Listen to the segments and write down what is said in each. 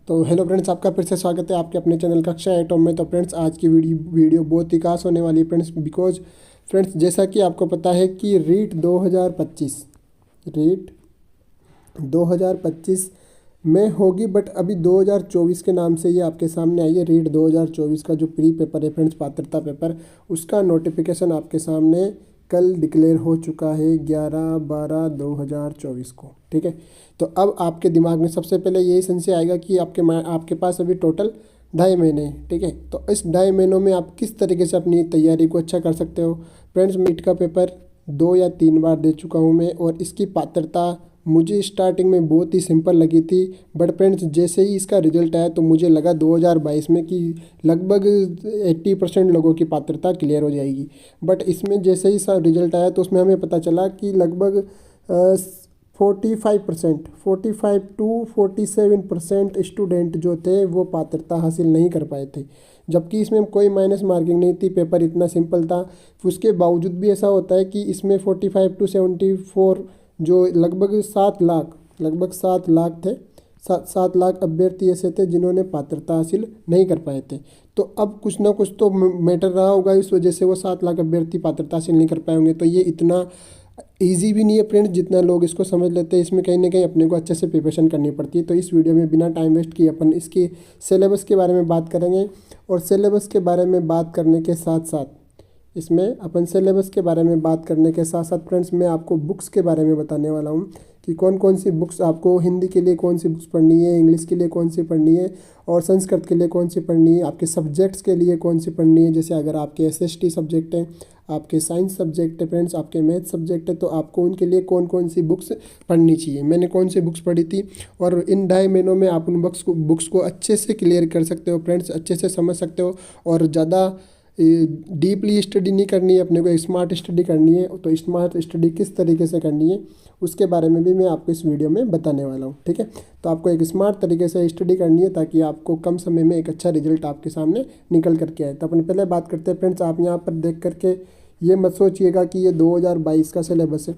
तो hello friends, आपका फिर से स्वागत है आपके अपने चैनल कक्षा एटॉम में। तो फ्रेंड्स, आज की वीडियो बहुत ही खास होने वाली है फ्रेंड्स, बिकॉज फ्रेंड्स जैसा कि आपको पता है कि रीट 2025 में होगी, बट अभी 2024 के नाम से ये आपके सामने आई है। रीट 2024 का जो प्री पेपर है फ्रेंड्स, पात्रता पेपर, उसका नोटिफिकेशन आपके सामने कल डिक्लेयर हो चुका है 11/12/2024 को। ठीक है, तो अब आपके दिमाग में सबसे पहले यही संशय आएगा कि आपके पास अभी टोटल 2.5 महीने हैं। ठीक है, तो इस 2.5 महीनों में आप किस तरीके से अपनी तैयारी को अच्छा कर सकते हो। फ्रेंड्स, नीट का पेपर 2 या 3 बार दे चुका हूँ मैं, और इसकी पात्रता मुझे स्टार्टिंग में बहुत ही सिंपल लगी थी, बट फ्रेंड्स जैसे ही इसका रिजल्ट आया तो मुझे लगा 2022 में कि लगभग 80% लोगों की पात्रता क्लियर हो जाएगी। बट इसमें जैसे ही सा रिजल्ट आया तो उसमें हमें पता चला कि लगभग 45 टू 47% स्टूडेंट जो थे वो पात्रता हासिल नहीं कर पाए थे, जबकि इसमें कोई माइनस मार्किंग नहीं थी, पेपर इतना सिंपल था। उसके बावजूद भी ऐसा होता है कि इसमें 45 टू 74 जो लगभग 7 लाख थे, 7 लाख अभ्यर्थी ऐसे थे जिन्होंने पात्रता हासिल नहीं कर पाए थे। तो अब कुछ ना कुछ तो मैटर रहा होगा, इस वजह से वो 7 लाख अभ्यर्थी पात्रता हासिल नहीं कर पाए होंगे। तो ये इतना ईजी भी नहीं है फ्रेंड्स जितना लोग इसको समझ लेते हैं। इसमें कहीं ना कहीं अपने को अच्छे से प्रिपरेशन करनी पड़ती है। तो इस वीडियो में बिना टाइम वेस्ट किए अपन इसके सिलेबस के बारे में बात करेंगे, और सिलेबस के बारे में बात करने के साथ साथ फ्रेंड्स मैं आपको बुक्स के बारे में बताने वाला हूँ कि कौन कौन सी बुक्स आपको, हिंदी के लिए कौन सी बुक्स पढ़नी है, इंग्लिश के लिए कौन सी पढ़नी है, और संस्कृत के लिए कौन सी पढ़नी है, आपके सब्जेक्ट्स के लिए कौन सी पढ़नी है। जैसे अगर आपके एसएसटी सब्जेक्ट हैं, आपके साइंस सब्जेक्ट है फ्रेंड्स, आपके मैथ सब्जेक्ट है, तो आपको उनके लिए कौन कौन सी बुक्स पढ़नी चाहिए। मैंने कौन सी बुक्स पढ़ी थी, और इन 2.5 महीनों में आप उन बुक्स को अच्छे से क्लियर कर सकते हो फ्रेंड्स, अच्छे से समझ सकते हो। और ज़्यादा डीपली स्टडी नहीं करनी है, अपने को स्मार्ट स्टडी करनी है। तो स्मार्ट स्टडी किस तरीके से करनी है उसके बारे में भी मैं आपको इस वीडियो में बताने वाला हूँ। ठीक है, तो आपको एक स्मार्ट तरीके से स्टडी करनी है ताकि आपको कम समय में एक अच्छा रिजल्ट आपके सामने निकल करके आए। तो अपन पहले बात करते हैं फ्रेंड्स, आप यहाँ पर देख करके ये मत सोचिएगा कि ये 2022 का सिलेबस है।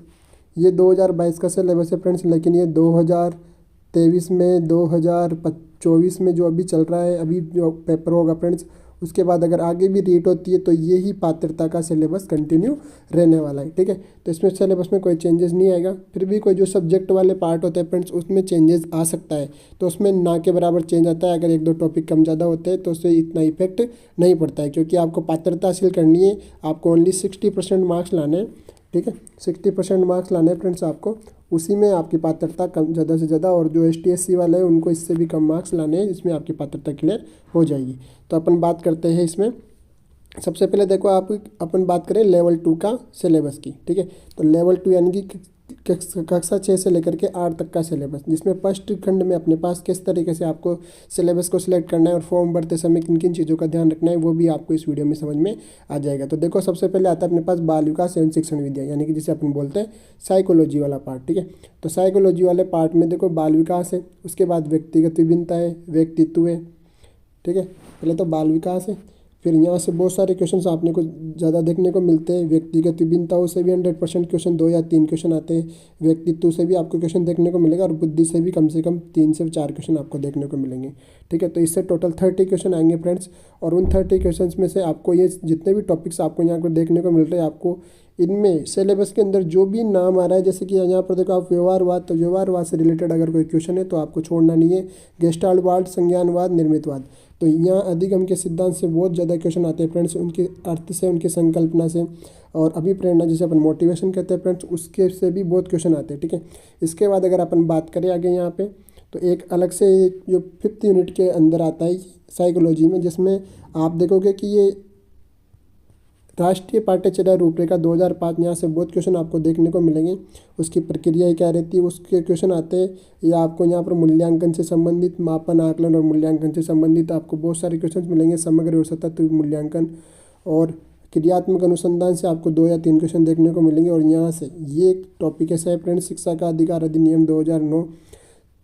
ये 2022 का सिलेबस है फ्रेंड्स, लेकिन ये 2023 में 2024 में जो अभी चल रहा है, अभी जो पेपर होगा फ्रेंड्स, उसके बाद अगर आगे भी रीट होती है तो ये ही पात्रता का सिलेबस कंटिन्यू रहने वाला है। ठीक है, तो इसमें सिलेबस में कोई चेंजेस नहीं आएगा। फिर भी कोई जो सब्जेक्ट वाले पार्ट होते हैं फ्रेंड्स उसमें चेंजेस आ सकता है, तो उसमें ना के बराबर चेंज आता है। अगर 1-2 टॉपिक कम ज़्यादा होते हैं तो उससे इतना इफेक्ट नहीं पड़ता है, क्योंकि आपको पात्रता हासिल करनी है, आपको ओनली 60% मार्क्स लाने हैं। ठीक है, 60% मार्क्स लाने हैं फ्रेंड्स आपको, उसी में आपकी पात्रता कम ज़्यादा से ज़्यादा, और जो ST SC वाले हैं उनको इससे भी कम मार्क्स लाने हैं, इसमें आपकी पात्रता क्लियर हो जाएगी। तो अपन बात करते हैं इसमें। सबसे पहले देखो, अपन बात करें लेवल 2 का सिलेबस की। ठीक है, तो लेवल 2 यानी कि कक्षा 6 से लेकर के 8 तक का सिलेबस, जिसमें फर्स्ट खंड में अपने पास किस तरीके से आपको सिलेबस को सिलेक्ट करना है और फॉर्म भरते समय किन किन चीज़ों का ध्यान रखना है, वो भी आपको इस वीडियो में समझ में आ जाएगा। तो देखो, सबसे पहले आता है अपने पास बाल विकास एवं शिक्षण विद्या, यानी कि जिसे अपन बोलते हैं साइकोलॉजी वाला पार्ट। ठीक है, तो साइकोलॉजी वाले पार्ट में देखो बाल विकास है, उसके बाद व्यक्तिगत विभिन्नता है, व्यक्तित्व है। ठीक है, पहले तो बाल विकास है, फिर यहाँ से बहुत सारे क्वेश्चंस आपने को ज़्यादा देखने को मिलते हैं। व्यक्तिगत विभिन्नताओं से भी 100% क्वेश्चन 2 या 3 क्वेश्चन आते हैं। व्यक्तित्व से भी आपको क्वेश्चन देखने को मिलेगा, और बुद्धि से भी कम 3 से 4 क्वेश्चन आपको देखने को मिलेंगे। ठीक है, तो इससे टोटल 30 क्वेश्चन आएंगे फ्रेंड्स, और उन 30 क्वेश्चन में से आपको ये जितने भी टॉपिक्स आपको यहाँ पर देखने को मिल रहे हैं, आपको इनमें सिलेबस के अंदर जो भी नाम आ रहा है, जैसे कि यहाँ पर देखो आप व्यवहारवाद, तो व्यवहारवाद से रिलेटेड अगर कोई क्वेश्चन है तो आपको छोड़ना नहीं है। गेस्टाल्टवाद, संज्ञानवाद, निर्मितवाद, तो यहाँ अधिगम के सिद्धांत से बहुत ज़्यादा क्वेश्चन आते हैं फ्रेंड्स, उनके अर्थ से, उनकी संकल्पना से, और अभिप्रेरणा जिसे अपन मोटिवेशन कहते हैं फ्रेंड्स, उसके से भी बहुत क्वेश्चन आते हैं। ठीक है, इसके बाद अगर अपन बात करें आगे यहाँ पे, तो एक अलग से जो 5th यूनिट के अंदर आता है साइकोलॉजी में, जिसमें आप देखोगे कि ये राष्ट्रीय पाठ्यचर्या रूपरेखा 2005, यहाँ से बहुत क्वेश्चन आपको देखने को मिलेंगे। उसकी प्रक्रिया क्या रहती है, उसके क्वेश्चन आते हैं। या आपको यहाँ पर मूल्यांकन से संबंधित, मापन, आकलन और मूल्यांकन से संबंधित आपको बहुत सारे क्वेश्चन मिलेंगे। समग्र और सतत मूल्यांकन और क्रियात्मक अनुसंधान से आपको 2 या 3 क्वेश्चन देखने को मिलेंगे। और यहाँ से ये टॉपिक है फ्रेंड्स, शिक्षा का अधिकार अधिनियम 2009,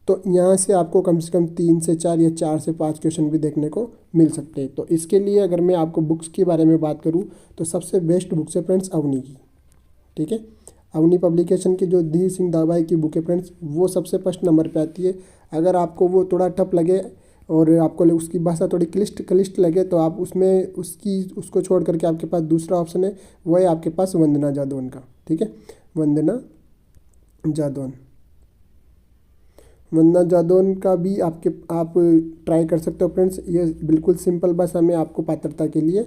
तो यहाँ से आपको कम से कम 3 से 4 या 4 से 5 क्वेश्चन भी देखने को मिल सकते हैं। तो इसके लिए अगर मैं आपको बुक्स के बारे में बात करूँ तो सबसे बेस्ट बुक्स है फ्रेंड्स अवनी की। ठीक है, अवनी पब्लिकेशन की जो धीर सिंह दाभाई की बुक है फ्रेंड्स, वो सबसे फर्स्ट नंबर पे आती है। अगर आपको वो थोड़ा टफ लगे और आपको उसकी भाषा थोड़ी क्लिष्ट लगे तो आप उसमें उसको छोड़ करके आपके पास दूसरा ऑप्शन है, वो है आपके पास वंदना जादौन का। ठीक है, वंदना जादौन। वंदना जादौन का भी आप ट्राई कर सकते हो फ्रेंड्स। ये बिल्कुल सिंपल भाषा में आपको पात्रता के लिए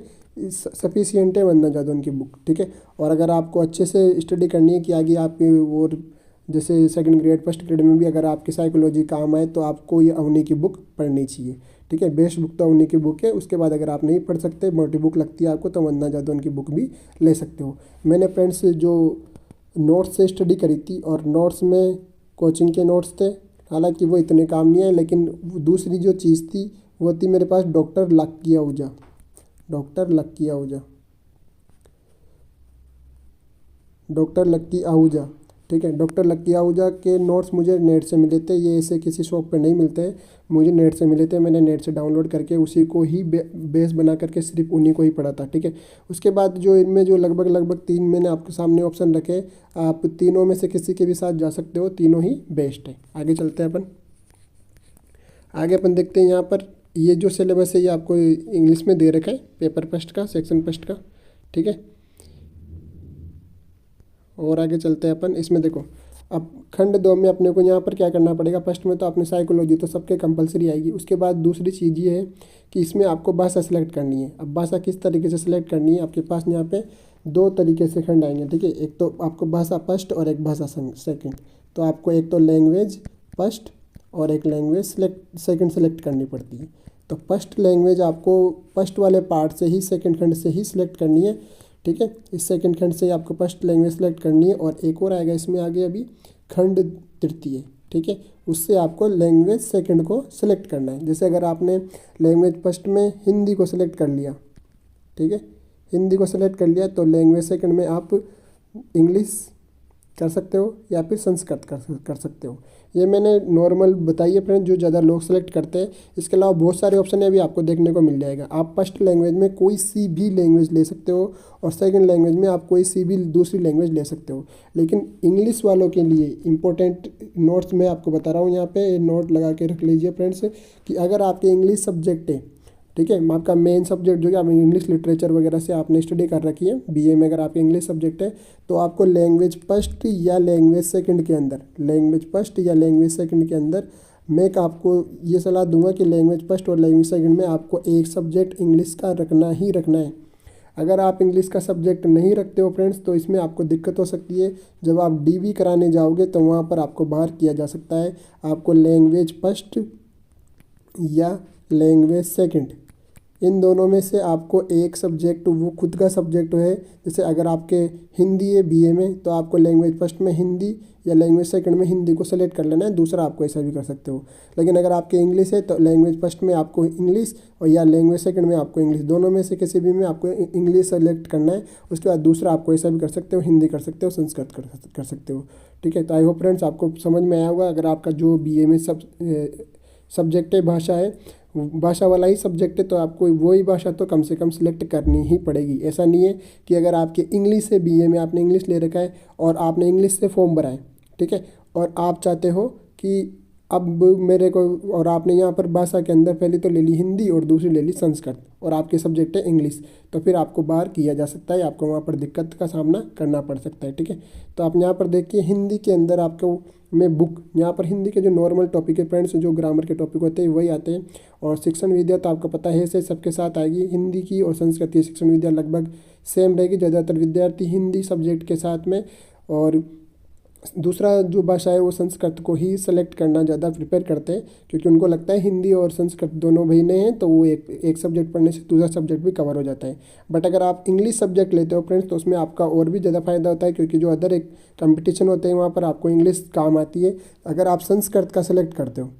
सफिशियंट है वंदना जादौन की बुक। ठीक है, और अगर आपको अच्छे से स्टडी करनी है कि आगे आपके और जैसे सेकंड ग्रेड फर्स्ट ग्रेड में भी अगर आपकी साइकोलॉजी काम आए तो आपको ये अवनी की बुक पढ़नी चाहिए। ठीक है, बेस्ट बुक तो अवनी की बुक है। उसके बाद अगर आप नहीं पढ़ सकते, मोटी बुक लगती है आपको, तो वंदना जादौन की बुक भी ले सकते हो। मैंने फ्रेंड्स जो नोट्स से स्टडी करी थी और नोट्स में कोचिंग के नोट्स थे, हालांकि वो इतने काम नहीं आए, लेकिन दूसरी जो चीज़ थी वो थी मेरे पास डॉक्टर लक्की आहूजा। डॉक्टर लक्की आहूजा, डॉक्टर लक्की आहूजा। ठीक है, डॉक्टर लक्की आहूजा के नोट्स मुझे नेट से मिले थे। ये ऐसे किसी शॉप पे नहीं मिलते हैं, मुझे नेट से मिले थे। मैंने नेट से डाउनलोड करके उसी को ही बेस बना करके सिर्फ उन्हीं को ही पढ़ा था। ठीक है, उसके बाद जो इनमें जो लगभग 3 मैंने आपके सामने ऑप्शन रखे, आप तीनों में से किसी के भी साथ जा सकते हो, तीनों ही बेस्ट है। आगे चलते हैं अपन। आगे अपन देखते हैं यहाँ पर ये जो सिलेबस है ये आपको इंग्लिश में दे रखा है, पेपर फर्स्ट का, सेक्शन फर्स्ट का। ठीक है, और आगे चलते हैं अपन। इसमें देखो, अब खंड 2 में अपने को यहाँ पर क्या करना पड़ेगा। फर्स्ट में तो अपने साइकोलॉजी तो सबके कंपलसरी आएगी। उसके बाद दूसरी चीज़ ये है कि इसमें आपको भाषा सेलेक्ट करनी है। अब भाषा किस तरीके से सिलेक्ट करनी है, आपके पास यहाँ पे 2 तरीके से खंड आएंगे। ठीक है, एक तो आपको भाषा फर्स्ट और एक भाषा सेकंड। तो आपको एक तो लैंग्वेज फर्स्ट और एक लैंग्वेज सेकंड सेलेक्ट करनी पड़ती है। तो फर्स्ट लैंग्वेज आपको फर्स्ट वाले पार्ट से ही, सेकंड खंड से ही सिलेक्ट करनी है। ठीक है, इस सेकंड खंड से आपको फर्स्ट लैंग्वेज सेलेक्ट करनी है। और एक और आएगा इसमें आगे अभी खंड तृतीय। ठीक है, उससे आपको लैंग्वेज सेकंड को सिलेक्ट करना है। जैसे अगर आपने लैंग्वेज फर्स्ट में हिंदी को सिलेक्ट कर लिया, ठीक है, हिंदी को सिलेक्ट कर लिया, तो लैंग्वेज सेकंड में आप इंग्लिश कर सकते हो या फिर संस्कृत कर सकते हो। ये मैंने नॉर्मल बताई है फ्रेंड, जो ज़्यादा लोग सेलेक्ट करते हैं। इसके अलावा बहुत सारे ऑप्शन है, अभी आपको देखने को मिल जाएगा। आप फर्स्ट लैंग्वेज में कोई सी भी लैंग्वेज ले सकते हो और सेकंड लैंग्वेज में आप कोई सी भी दूसरी लैंग्वेज ले सकते हो। लेकिन इंग्लिश वालों के लिए इंपॉर्टेंट नोट्स मैं आपको बता रहा हूँ, यहाँ पे नोट लगा के रख लीजिए फ्रेंड्स, कि अगर आपके इंग्लिश सब्जेक्ट है, ठीक है, आपका मेन सब्जेक्ट जो है, आप इंग्लिश लिटरेचर वगैरह से आपने स्टडी कर रखी है, बीए में अगर आपके इंग्लिश सब्जेक्ट है, तो आपको लैंग्वेज फर्स्ट या लैंग्वेज सेकंड के अंदर, लैंग्वेज फर्स्ट या लैंग्वेज सेकंड के अंदर मैं आपको ये सलाह दूंगा कि लैंग्वेज फर्स्ट और लैंग्वेज सेकंड में आपको एक सब्जेक्ट इंग्लिश का रखना ही रखना है। अगर आप इंग्लिश का सब्जेक्ट नहीं रखते हो फ्रेंड्स, तो इसमें आपको दिक्कत हो सकती है। जब आप डीवी कराने जाओगे तो वहाँ पर आपको बाहर किया जा सकता है। आपको लैंग्वेज फर्स्ट या लैंग्वेज सेकंड, इन दोनों में से आपको एक सब्जेक्ट, वो खुद का सब्जेक्ट है। जैसे अगर आपके हिंदी है बीए में, तो आपको लैंग्वेज फर्स्ट में हिंदी या लैंग्वेज सेकंड में हिंदी को सेलेक्ट कर लेना है, दूसरा आपको ऐसा भी कर सकते हो। लेकिन अगर आपके इंग्लिश है तो लैंग्वेज फर्स्ट में आपको इंग्लिश और या लैंग्वेज सेकंड में आपको इंग्लिश, दोनों में से किसी भी में आपको इंग्लिश सेलेक्ट करना है। उसके बाद दूसरा आपको ऐसा भी कर सकते हो, हिंदी कर सकते हो, संस्कृत कर सकते हो। ठीक है, तो आई होप फ्रेंड्स आपको समझ में आया होगा। अगर आपका जो बीए में सब्जेक्ट है भाषा है, भाषा वाला ही सब्जेक्ट है, तो आपको वही भाषा तो कम से कम सिलेक्ट करनी ही पड़ेगी। ऐसा नहीं है कि अगर आपके इंग्लिश से बीए में आपने इंग्लिश ले रखा है और आपने इंग्लिश से फॉर्म भरा है, ठीक है, और आप चाहते हो कि अब मेरे को, और आपने यहाँ पर भाषा के अंदर पहले तो ले ली हिंदी और दूसरी ले ली संस्कृत और आपके सब्जेक्ट है इंग्लिश, तो फिर आपको बाहर किया जा सकता है, आपको वहाँ पर दिक्कत का सामना करना पड़ सकता है। ठीक है, तो आप यहाँ पर देखिए हिंदी के अंदर आपको में बुक, यहाँ पर हिंदी के जो नॉर्मल टॉपिक है फ्रेंड्स, जो ग्रामर के टॉपिक होते हैं वही आते हैं। और शिक्षण विद्या तो आपको पता है से सबके साथ आएगी, हिंदी की और संस्कृत की शिक्षण विद्या लगभग सेम रहेगी। ज़्यादातर विद्यार्थी हिंदी सब्जेक्ट के साथ में, और दूसरा जो भाषा है वो संस्कृत को ही सेलेक्ट करना ज़्यादा प्रिपेयर करते हैं, क्योंकि उनको लगता है हिंदी और संस्कृत दोनों महीने हैं, तो वो एक सब्जेक्ट पढ़ने से दूसरा सब्जेक्ट भी कवर हो जाता है। बट अगर आप इंग्लिश सब्जेक्ट लेते हो फ्रेंड्स, तो उसमें आपका और भी ज़्यादा फायदा होता है, क्योंकि जो अदर एक कंपटीशन होते हैं वहाँ पर आपको इंग्लिश काम आती है। अगर आप संस्कृत का सेलेक्ट करते हो,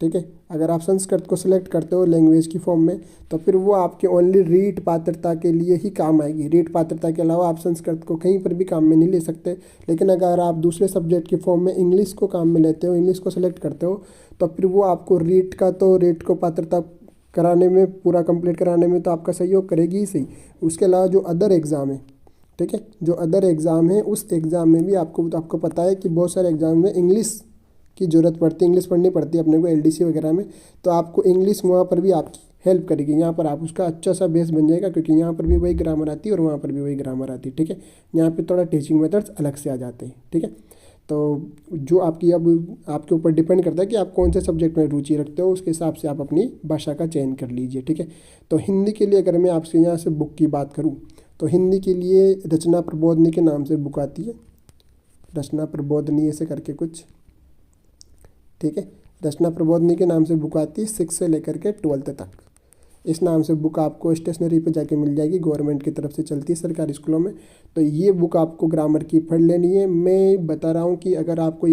ठीक है, अगर आप संस्कृत को सिलेक्ट करते हो लैंग्वेज की फॉर्म में, तो फिर वो आपके ओनली रीट पात्रता के लिए ही काम आएगी। रीट पात्रता के अलावा आप संस्कृत को कहीं पर भी काम में नहीं ले सकते। लेकिन अगर आप दूसरे सब्जेक्ट की फॉर्म में इंग्लिश को काम में लेते हो, इंग्लिश को सिलेक्ट करते हो, तो फिर वो आपको रीट का, तो रीट को पात्रता कराने में, पूरा कंप्लीट कराने में तो आपका सहयोग करेगी ही सही। उसके अलावा जो अदर एग्ज़ाम है, ठीक है, जो अदर एग्ज़ाम है उस एग्ज़ाम में भी आपको पता है कि बहुत सारे एग्ज़ाम में इंग्लिश की ज़रूरत पड़ती है, इंग्लिश पढ़नी पड़ती है अपने को एलडीसी वगैरह में, तो आपको इंग्लिश वहाँ पर भी आपकी हेल्प करेगी। यहाँ पर आप उसका अच्छा सा बेस बन जाएगा, क्योंकि यहाँ पर भी वही ग्रामर आती है और वहाँ पर भी वही ग्रामर आती है, ठीक है। यहाँ पे थोड़ा टीचिंग मेथड्स अलग से आ जाते हैं, ठीक है। तो जो आपकी अब आपके ऊपर डिपेंड करता है कि आप कौन से सब्जेक्ट में रुचि रखते हो, उसके हिसाब से आप अपनी भाषा का चयन कर लीजिए, ठीक है। तो हिंदी के लिए अगर मैं आपसे यहाँ से बुक की बात करूँ, तो हिंदी के लिए रचना प्रबोधिनी के नाम से बुक आती है, रचना प्रबोधिनी ऐसे करके कुछ, ठीक है। रचना प्रबोधिनी के नाम से बुक आती है 6 से लेकर के 12th तक। इस नाम से बुक आपको स्टेशनरी पे जाके मिल जाएगी, गवर्नमेंट की तरफ से चलती है सरकारी स्कूलों में। तो ये बुक आपको ग्रामर की पढ़ लेनी है। मैं बता रहा हूँ कि अगर आपको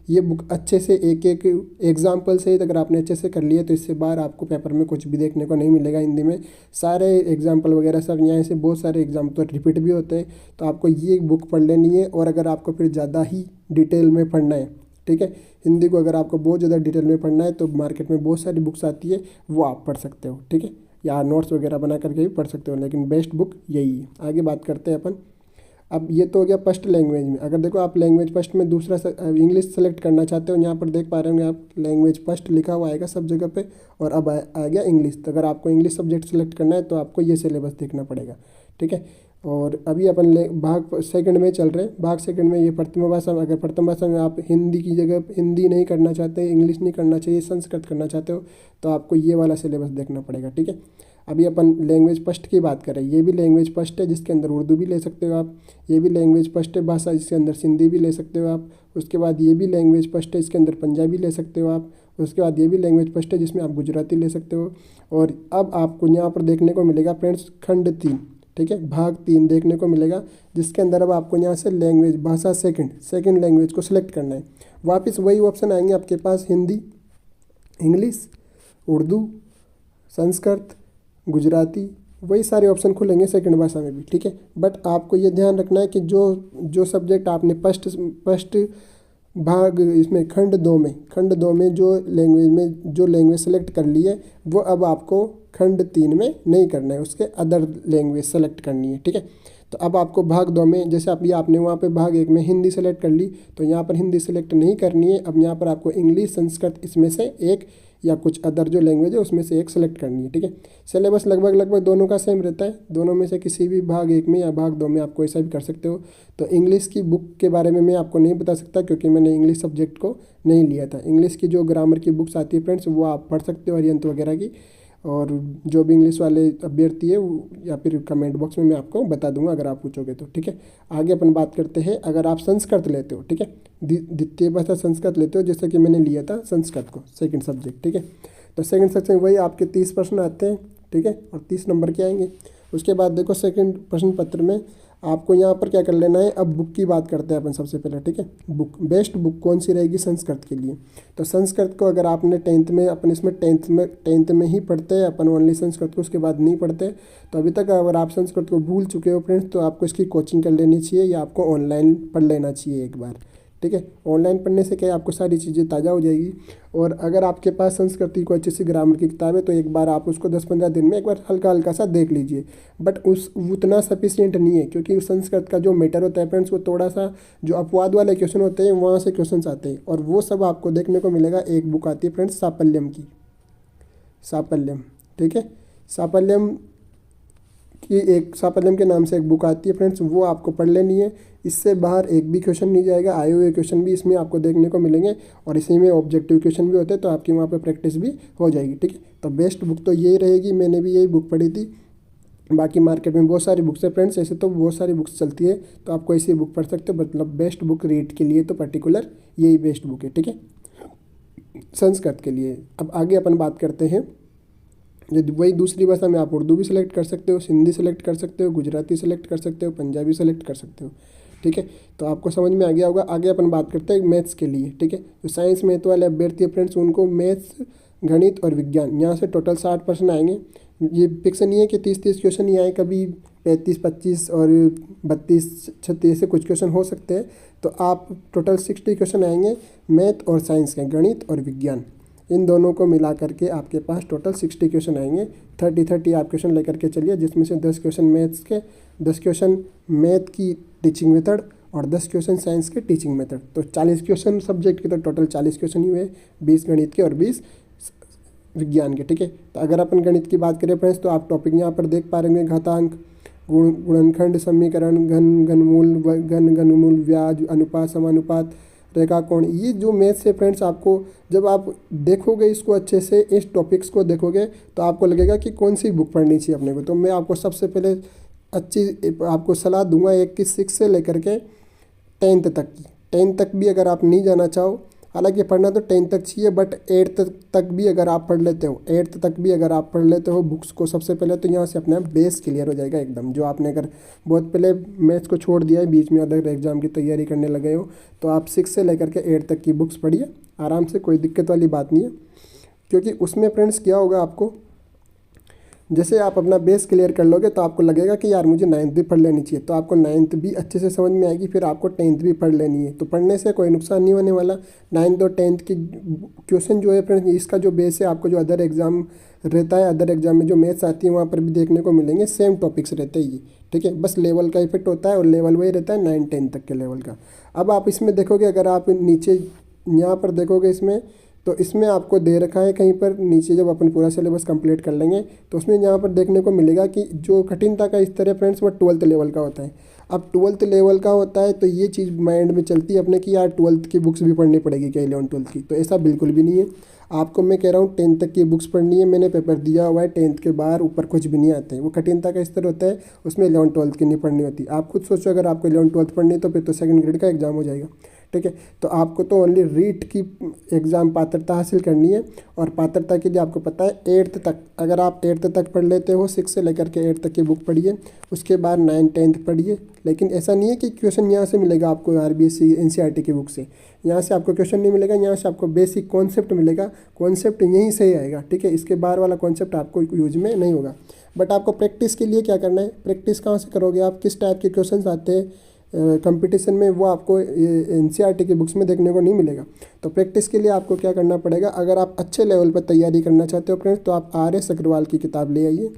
ये बुक अच्छे से एक एक एग्जाम्पल से अगर आपने अच्छे से कर लिया, तो इससे बाहर आपको पेपर में कुछ भी देखने को नहीं मिलेगा। हिंदी में सारे एग्जाम्पल वगैरह सब यहाँ से बहुत सारे एग्जाम्पल रिपीट भी होते हैं, तो आपको ये बुक पढ़ लेनी है। और अगर आपको फिर ज़्यादा ही डिटेल में पढ़ना है, ठीक है, हिंदी को अगर आपको बहुत ज़्यादा डिटेल में पढ़ना है, तो मार्केट में बहुत सारी बुक्स आती है, वो आप पढ़ सकते हो, ठीक है, या नोट्स वगैरह बना करके भी पढ़ सकते हो, लेकिन बेस्ट बुक यही है। आगे बात करते हैं अपन। अब ये तो हो गया फर्स्ट लैंग्वेज में। अगर देखो आप लैंग्वेज फर्स्ट में दूसरा इंग्लिश सेलेक्ट करना चाहते हो, यहाँ पर देख पा रहे होंगे आप लैंग्वेज फर्स्ट लिखा हुआ आएगा सब जगह पे, और अब आ गया इंग्लिश। तो अगर आपको इंग्लिश सब्जेक्ट सेलेक्ट करना है, तो आपको ये सिलेबस देखना पड़ेगा, ठीक है। और अभी अपन भाग सेकंड में चल रहे हैं। भाग सेकंड में ये प्रथम भाषा, अगर प्रथम भाषा में आप हिंदी की जगह हिंदी नहीं करना चाहते, इंग्लिश नहीं करना चाहिए, संस्कृत करना चाहते हो, तो आपको ये वाला सिलेबस देखना पड़ेगा, ठीक है। अभी अपन लैंग्वेज फर्स्ट की बात करें, ये भी लैंग्वेज फर्स्ट है, जिसके अंदर उर्दू भी ले सकते हो आप। ये भी लैंग्वेज फर्स्ट है भाषा, जिसके अंदर सिंधी भी ले सकते हो आप। उसके बाद ये भी लैंग्वेज फर्स्ट है, इसके अंदर पंजाबी ले सकते हो आप। उसके बाद ये भी लैंग्वेज फर्स्ट है, जिसमें आप गुजराती ले सकते हो। और अब आपको यहाँ पर देखने को मिलेगा फ्रेंड्स खंड 3, ठीक है, भाग 3 देखने को मिलेगा, जिसके अंदर अब आपको यहाँ से लैंग्वेज भाषा सेकंड लैंग्वेज को सिलेक्ट करना है। वापस वही ऑप्शन आएंगे आपके पास, हिंदी, इंग्लिश, उर्दू, संस्कृत, गुजराती, वही सारे ऑप्शन खुलेंगे सेकंड भाषा में भी, ठीक है। बट आपको ये ध्यान रखना है कि जो सब्जेक्ट आपने फर्स्ट भाग इसमें खंड 2 में जो लैंग्वेज सेलेक्ट कर ली है, वो अब आपको खंड 3 में नहीं करना है, उसके अदर लैंग्वेज सेलेक्ट करनी है, ठीक है। तो अब आपको भाग 2 में, जैसे आप ये आपने वहाँ पे भाग 1 में हिंदी सेलेक्ट कर ली, तो यहाँ पर हिंदी सेलेक्ट नहीं करनी है। अब यहाँ पर आपको इंग्लिश, संस्कृत, इसमें से एक या कुछ अदर जो लैंग्वेज है उसमें से एक सेलेक्ट करनी है, ठीक है। सिलेबस लगभग दोनों का सेम रहता है, दोनों में से किसी भी भाग 1 में या भाग 2 में आप कोई सा भी कर सकते हो। तो इंग्लिश की बुक के बारे में मैं आपको नहीं बता सकता, क्योंकि मैंने इंग्लिश सब्जेक्ट को नहीं लिया था। इंग्लिश की जो ग्रामर की बुक्स आती है फ्रेंड्स, वो आप पढ़ सकते हो, अरिहंत वगैरह की। और जो भी इंग्लिश वाले अभ्यर्थी है या फिर कमेंट बॉक्स में मैं आपको बता दूंगा अगर आप पूछोगे तो, ठीक है। आगे अपन बात करते हैं, अगर आप संस्कृत लेते हो, ठीक है, द्वितीय भाषा संस्कृत लेते हो, जैसे कि मैंने लिया था संस्कृत को सेकंड सब्जेक्ट, ठीक है। तो सेकंड सेक्शन वही आपके 30 प्रश्न आते हैं, ठीक है, और 30 नंबर के आएंगे। उसके बाद देखो सेकंड प्रश्न पत्र में आपको यहाँ पर क्या कर लेना है। अब बुक की बात करते हैं अपन सबसे पहले, ठीक है। बेस्ट बुक कौन सी रहेगी संस्कृत के लिए। तो संस्कृत को अगर आपने 10th में अपन इसमें टेंथ में ही पढ़ते हैं अपन ओनली संस्कृत को, उसके बाद नहीं पढ़ते। तो अभी तक अगर आप संस्कृत को भूल चुके हो फ्रेंड्स, तो आपको इसकी कोचिंग कर लेनी चाहिए, या आपको ऑनलाइन पढ़ लेना चाहिए एक बार, ठीक है। ऑनलाइन पढ़ने से क्या है, आपको सारी चीज़ें ताज़ा हो जाएगी। और अगर आपके पास संस्कृति को अच्छी सी ग्रामर की किताब है, तो एक बार आप उसको 10-15 दिन में एक बार हल्का सा देख लीजिए। बट उतना सफिशिएंट नहीं है, क्योंकि संस्कृत का जो मैटर होता है फ्रेंड्स, वो थोड़ा सा जो अपवाद वाले क्वेश्चन होते हैं वहाँ से क्वेश्चन आते हैं, और वो सब आपको देखने को मिलेगा। एक बुक आती है फ्रेंड्स साफल्यम की, साफल्यम, ठीक है, साफल्यम के नाम से एक बुक आती है फ्रेंड्स, वो आपको पढ़ लेनी है। इससे बाहर एक भी क्वेश्चन नहीं जाएगा, आए हुए क्वेश्चन भी इसमें आपको देखने को मिलेंगे, और इसी में ऑब्जेक्टिव क्वेश्चन भी होते हैं, तो आपकी वहाँ पे प्रैक्टिस भी हो जाएगी, ठीक है। तो बेस्ट बुक तो यही रहेगी, मैंने भी यही बुक पढ़ी थी। बाकी मार्केट में बहुत सारी बुक्स है फ्रेंड्स, ऐसे तो बहुत सारी बुक्स चलती है, तो आप कोई सी बुक पढ़ सकते हो, मतलब बेस्ट बुक रीड के लिए तो पर्टिकुलर यही बेस्ट बुक है, ठीक है, संस्कृत के लिए। अब आगे अपन बात करते हैं, यदि वही दूसरी भाषा में आप उर्दू भी सिलेक्ट कर सकते हो, सिंधी सेलेक्ट कर सकते हो, गुजराती सेलेक्ट कर सकते हो, पंजाबी सेलेक्ट कर सकते हो, ठीक है। तो आपको समझ में आ गया होगा। आगे अपन बात करते हैं मैथ्स के लिए, ठीक है। जो साइंस मैथ वाले अभ्यर्थी है फ्रेंड्स, उनको मैथ्स, गणित और विज्ञान, यहाँ से टोटल 60 प्रश्न आएंगे। ये फिक्स नहीं है कि 30-30 क्वेश्चन ही आए, कभी 35-25 और 32-36 ऐसे कुछ क्वेश्चन हो सकते हैं। तो आप टोटल 60 क्वेश्चन आएंगे मैथ और साइंस के, गणित और विज्ञान, इन दोनों को मिला करके आपके पास टोटल 60 क्वेश्चन आएंगे। 30 आप क्वेश्चन लेकर के चलिए, जिसमें से 10 क्वेश्चन मैथ्स के, 10 क्वेश्चन मैथ की टीचिंग मेथड और 10 क्वेश्चन साइंस के टीचिंग मेथड। तो 40 क्वेश्चन सब्जेक्ट के, तो टोटल 40 क्वेश्चन ही हुए, 20 गणित के और 20 विज्ञान के। ठीक है, तो अगर अपन गणित की बात करें फ्रेंड्स, तो आप टॉपिक यहाँ पर देख पा रहे होंगे, घातांक, गुणनखंड, समीकरण, घन, घनमूल, घन, घनमूल, ब्याज, अनुपात, समानुपात, रेखा कोण। ये जो मैथ्स है फ्रेंड्स, आपको जब आप देखोगे इसको अच्छे से, इस टॉपिक्स को देखोगे, तो आपको लगेगा कि कौन सी बुक पढ़नी चाहिए अपने को। तो मैं आपको सबसे पहले अच्छी आपको सलाह दूंगा एक की 6 से लेकर के 10th तक की। 10th तक भी अगर आप नहीं जाना चाहो, हालांकि पढ़ना तो 10th तक चाहिए, बट 8th तक भी अगर आप पढ़ लेते हो, 8th तक भी अगर आप पढ़ लेते हो बुक्स को सबसे पहले, तो यहाँ से अपना बेस क्लियर हो जाएगा एकदम। जो आपने अगर बहुत पहले मैथ्स को छोड़ दिया है, बीच में अदर एग्जाम की तैयारी करने लगे हो, तो आप 6 से लेकर के 8 तक की बुक्स पढ़िए आराम से, कोई दिक्कत वाली बात नहीं है। क्योंकि उसमें फ्रेंड्स क्या होगा, आपको जैसे आप अपना बेस क्लियर कर लोगे, तो आपको लगेगा कि यार मुझे 9th भी पढ़ लेनी चाहिए, तो आपको 9th भी अच्छे से समझ में आएगी, फिर आपको 10th भी पढ़ लेनी है। तो पढ़ने से कोई नुकसान नहीं होने वाला। 9th और 10th की क्वेश्चन जो है फ्रेंड्स, इसका जो बेस है, आपको जो अदर एग्जाम रहता है, अदर एग्जाम में जो मैथ्स आती है वहाँ पर भी देखने को मिलेंगे, सेम टॉपिक्स रहते हैं ये। ठीक है, बस लेवल का इफेक्ट होता है, और लेवल वही रहता है 9-10 तक के लेवल का। अब आप इसमें देखोगे, अगर आप नीचे यहाँ पर देखोगे इसमें, तो इसमें आपको दे रखा है कहीं पर नीचे, जब अपन पूरा सिलेबस कंप्लीट कर लेंगे, तो उसमें यहाँ पर देखने को मिलेगा कि जो कठिनता का स्तर है फ्रेंड्स, वो 12th लेवल का होता है। अब 12th लेवल का होता है, तो ये चीज़ माइंड में चलती है अपने कि यार 12th की बुक्स भी पढ़नी पड़ेगी क्या 11th-12th की, तो ऐसा बिल्कुल भी नहीं है। आपको मैं कह रहा हूँ 10th तक की बुक्स पढ़नी है, मैंने पेपर दिया हुआ है, 10th के बाहर ऊपर कुछ भी नहीं आते हैं। वो कठिनता का स्तर होता है, उसमें 11th-12th की नहीं पढ़नी होती। आप खुद सोचो, अगर आपको 11th-12th पढ़नी है, तो फिर तो 2nd ग्रेड का एग्जाम हो जाएगा। ठीक है, तो आपको तो ओनली रीट की एग्ज़ाम पात्रता हासिल करनी है, और पात्रता के लिए आपको पता है 8th तक, अगर आप 8th तक पढ़ लेते हो, 6 से लेकर के 8 तक की बुक पढ़िए, उसके बाद 9-10th पढ़िए। लेकिन ऐसा नहीं है कि क्वेश्चन यहाँ से मिलेगा आपको RBSC NCERT की बुक से, यहाँ से आपको क्वेश्चन नहीं मिलेगा, यहाँ से आपको बेसिक कॉन्सेप्ट मिलेगा, कॉन्सेप्ट यहीं से ही आएगा। ठीक है, इसके बाहर वाला कॉन्सेप्ट आपको यूज में नहीं होगा। बट आपको प्रैक्टिस के लिए क्या करना है, प्रैक्टिस कहाँ से करोगे आप, किस टाइप के क्वेश्चन आते हैं कंपटीशन में, वो आपको NCERT की बुक्स में देखने को नहीं मिलेगा। तो प्रैक्टिस के लिए आपको क्या करना पड़ेगा, अगर आप अच्छे लेवल पर तैयारी करना चाहते हो फ्रेंड्स, तो आप RS अग्रवाल की किताब ले आइए,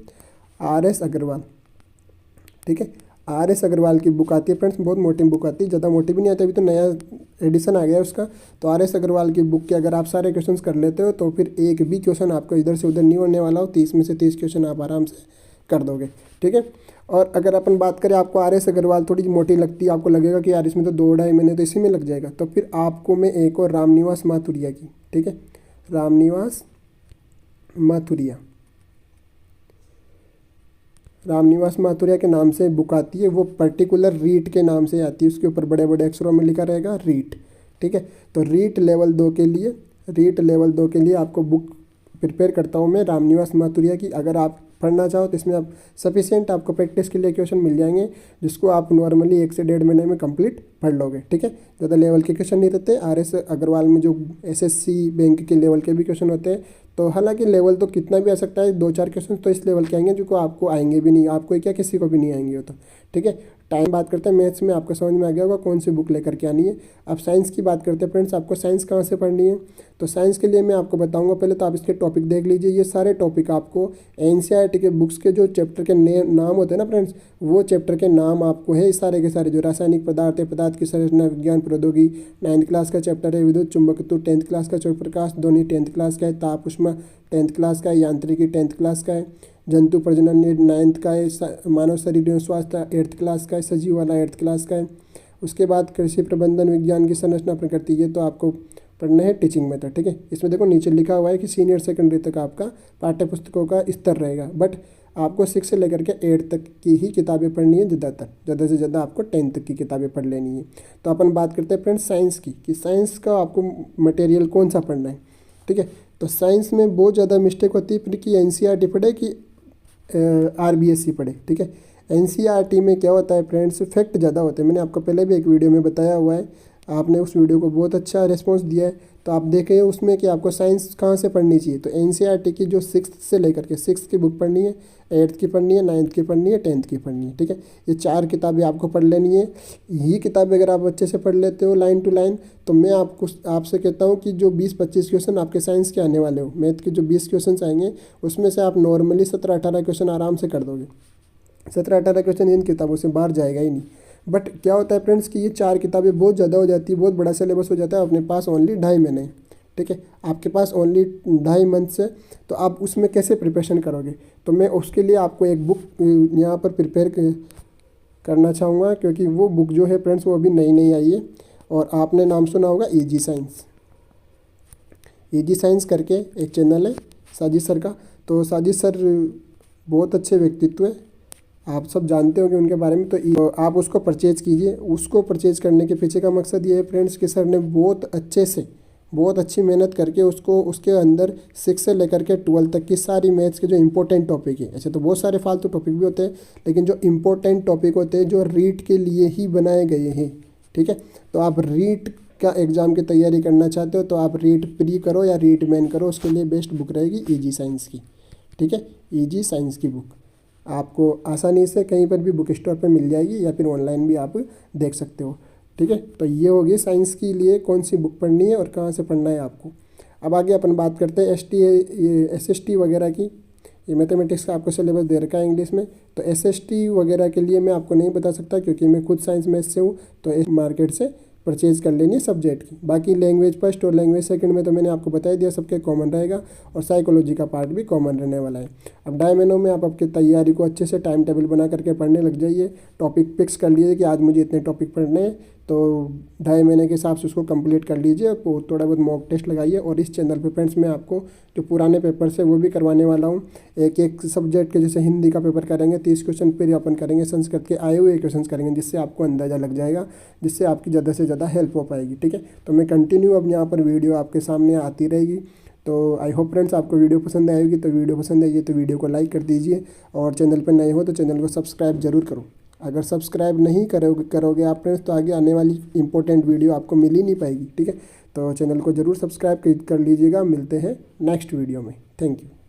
RS अग्रवाल। ठीक है, RS अग्रवाल की बुक आती है फ्रेंड्स, बहुत मोटी बुक आती है, ज़्यादा मोटी भी नहीं आती, अभी तो नया एडिशन आ गया है उसका। तो RS अग्रवाल की बुक के अगर आप सारे क्वेश्चन कर लेते हो, तो फिर एक भी क्वेश्चन आपको इधर से उधर नहीं होने वाला हो, 30 में से 30 क्वेश्चन आप आराम से कर दोगे। ठीक है, और अगर अपन बात करें, आपको RS अग्रवाल थोड़ी मोटी लगती है, आपको लगेगा कि यार इसमें तो 2-2.5 महीने तो इसी में लग जाएगा, तो फिर आपको मैं एक और रामनिवास माथुरिया की, ठीक है, रामनिवास माथुरिया के नाम से बुक आती है, वो पर्टिकुलर रीट के नाम से आती है, उसके ऊपर बड़े बड़े अक्षरों में लिखा रहेगा रीट। ठीक है, तो रीट लेवल 2 के लिए आपको बुक प्रिपेयर करता हूँ मैं रामनिवास माथुरिया की। अगर आप पढ़ना चाहो तो इसमें आप सफिशिएंट आपको प्रैक्टिस के लिए क्वेश्चन मिल जाएंगे, जिसको आप नॉर्मली 1 से 1.5 महीने में कंप्लीट पढ़ लोगे। ठीक है, ज़्यादा लेवल के क्वेश्चन नहीं रहते। RS अग्रवाल में जो SSC बैंक के लेवल के भी क्वेश्चन होते हैं, तो हालांकि लेवल तो कितना भी आ सकता है, 2-4 क्वेश्चन तो इस लेवल के आएंगे जो आपको आएंगे भी नहीं, आपको क्या किसी को भी नहीं आएंगे हो तो। ठीक है, टाइम बात करते हैं मैथ्स में, आपको समझ में आ गया होगा कौन सी बुक लेकर के आनी है। अब साइंस की बात करते हैं फ्रेंड्स, आपको साइंस कहाँ से पढ़नी है, तो साइंस के लिए मैं आपको बताऊंगा। पहले तो आप इसके टॉपिक देख लीजिए, ये सारे टॉपिक आपको NCERT के बुक्स के जो चैप्टर के नाम होते हैं ना फ्रेंड्स, वो चैप्टर के नाम आपको है सारे के सारे, जो रासायनिक पदार्थ है, पदार्थ की संरचना, विज्ञान प्रौद्योगिकी 9th क्लास का चैप्टर है, विद्युत चुंबकत्व 10th क्लास का, चौक प्रकाश ध्वनि 10th क्लास का है, ताप ऊष्मा 10th क्लास का है, यांत्रिकी 10th क्लास का है, जंतु प्रजनन 9th का है, मानव शरीर एवं स्वास्थ्य 8th क्लास का है, सजीव वाला 8th क्लास का है। उसके बाद कृषि प्रबंधन विज्ञान की संरचना प्रकृति, ये तो आपको पढ़ना है टीचिंग मेथड। ठीक है, इसमें देखो नीचे लिखा हुआ है कि सीनियर सेकेंडरी तक आपका पाठ्य पुस्तकों का स्तर रहेगा, बट आपको 6 से लेकर के 8 तक की ही किताबें पढ़नी है, ज़्यादा से ज़्यादा आपको 10 तक की किताबें पढ़ लेनी है। तो अपन बात करते हैं फ्रेंड्स साइंस की, कि साइंस का आपको मटेरियल कौन सा पढ़ना है। ठीक है, तो साइंस में बहुत ज़्यादा मिस्टेक होती है फिर कि NCERT पढ़े कि RBSC पढ़े। ठीक है, NCERT में क्या होता है फ्रेंड्स, फैक्ट ज़्यादा होते हैं, मैंने आपको पहले भी एक वीडियो में बताया हुआ है, आपने उस वीडियो को बहुत अच्छा रिस्पॉन्स दिया है, तो आप देखें उसमें कि आपको साइंस कहाँ से पढ़नी चाहिए। तो NCERT की जो 6th से लेकर के 6th की बुक पढ़नी है, 8th की पढ़नी है, 9th की पढ़नी है, 10th की पढ़नी है। ठीक है, ये 4 किताबें आपको पढ़ लेनी है। ये किताबें अगर आप अच्छे से पढ़ लेते हो लाइन टू लाइन, तो मैं आपसे कहता हूँ कि जो 20-25 क्वेश्चन आपके साइंस के आने वाले हो, मैथ के जो 20 क्वेश्चन आएंगे, उसमें से आप नॉर्मली 17-18 क्वेश्चन आराम से कर दोगे। 17-18 क्वेश्चन इन किताबों से बाहर जाएगा ही नहीं। बट क्या होता है फ्रेंड्स कि ये 4 किताबें बहुत ज़्यादा हो जाती है, बहुत बड़ा सिलेबस हो जाता है, अपने पास ओनली 2.5 महीने, ठीक है, आपके पास ओनली 2.5 मंथ्स है, तो आप उसमें कैसे प्रिपरेशन करोगे। तो मैं उसके लिए आपको एक बुक यहाँ पर प्रिपेयर करना चाहूँगा, क्योंकि वो बुक जो है फ्रेंड्स वो अभी नई नई आई है, और आपने नाम सुना होगा इजी साइंस। इजी साइंस करके एक चैनल है साजिद सर का। तो साजिद सर बहुत अच्छे व्यक्तित्व है, आप सब जानते होंगे उनके बारे में। तो आप उसको परचेज़ कीजिए। उसको परचेज़ करने के पीछे का मकसद ये है फ्रेंड्स कि सर ने बहुत अच्छे से, बहुत अच्छी मेहनत करके उसको उसके अंदर 6 से लेकर के 12 तक की सारी मैथ्स के जो इंपॉर्टेंट टॉपिक है, ऐसे तो बहुत सारे फालतू टॉपिक भी होते हैं, लेकिन जो इंपॉर्टेंट टॉपिक होते हैं जो रीट के लिए ही बनाए गए हैं, ठीक है। तो आप रीट का एग्ज़ाम की तैयारी करना चाहते हो तो आप रीट प्री करो या रीट मेन करो, उसके लिए बेस्ट बुक रहेगी इजी साइंस की, ठीक है। इजी साइंस की बुक आपको आसानी से कहीं पर भी बुक स्टोर पर मिल जाएगी, या फिर ऑनलाइन भी आप देख सकते हो, ठीक है। तो ये होगी साइंस के लिए कौन सी बुक पढ़नी है और कहाँ से पढ़ना है आपको। अब आगे अपन बात करते हैं SST वगैरह की। ये मैथमेटिक्स का आपको सिलेबस दे रखा है इंग्लिश में, तो SST वगैरह के लिए मैं आपको नहीं बता सकता, क्योंकि मैं खुद साइंस मैथ से हूँ, तो मार्केट से परचेज़ कर लेनी है सब्जेक्ट की। बाकी लैंग्वेज फर्स्ट और लैंग्वेज सेकंड में तो मैंने आपको बता ही दिया, सबके कॉमन रहेगा, और साइकोलॉजी का पार्ट भी कॉमन रहने वाला है। अब 2.5 महीनों में आप आपकी तैयारी को अच्छे से टाइम टेबल बना करके पढ़ने लग जाइए। टॉपिक फिक्स कर लीजिए कि आज मुझे इतने टॉपिक पढ़ने हैं, तो 2.5 महीने के हिसाब से उसको कंप्लीट कर लीजिए। और थोड़ा बहुत मॉक टेस्ट लगाइए। और इस चैनल पे फ्रेंड्स मैं आपको जो पुराने पेपर्स है वो भी करवाने वाला हूँ। एक एक सब्जेक्ट के, जैसे हिंदी का पेपर करेंगे 30 क्वेश्चन, फिर अपन करेंगे संस्कृत के आए हुए क्वेश्चन करेंगे, जिससे आपको अंदाज़ा लग जाएगा, जिससे आपकी ज़्यादा से ज़्यादा हेल्प हो पाएगी, ठीक है। तो मैं कंटिन्यू अब यहाँ पर वीडियो आपके सामने आती रहेगी। तो आई होप फ्रेंड्स आपको वीडियो पसंद आएगी। तो वीडियो पसंद आई है तो वीडियो को लाइक कर दीजिए, और चैनल पर नए हो तो चैनल को सब्सक्राइब जरूर करो। अगर सब्सक्राइब नहीं करोगे आप फ्रेंड्स, तो आगे आने वाली इंपॉर्टेंट वीडियो आपको मिल ही नहीं पाएगी, ठीक है। तो चैनल को ज़रूर सब्सक्राइब कर लीजिएगा। मिलते हैं नेक्स्ट वीडियो में। Thank you.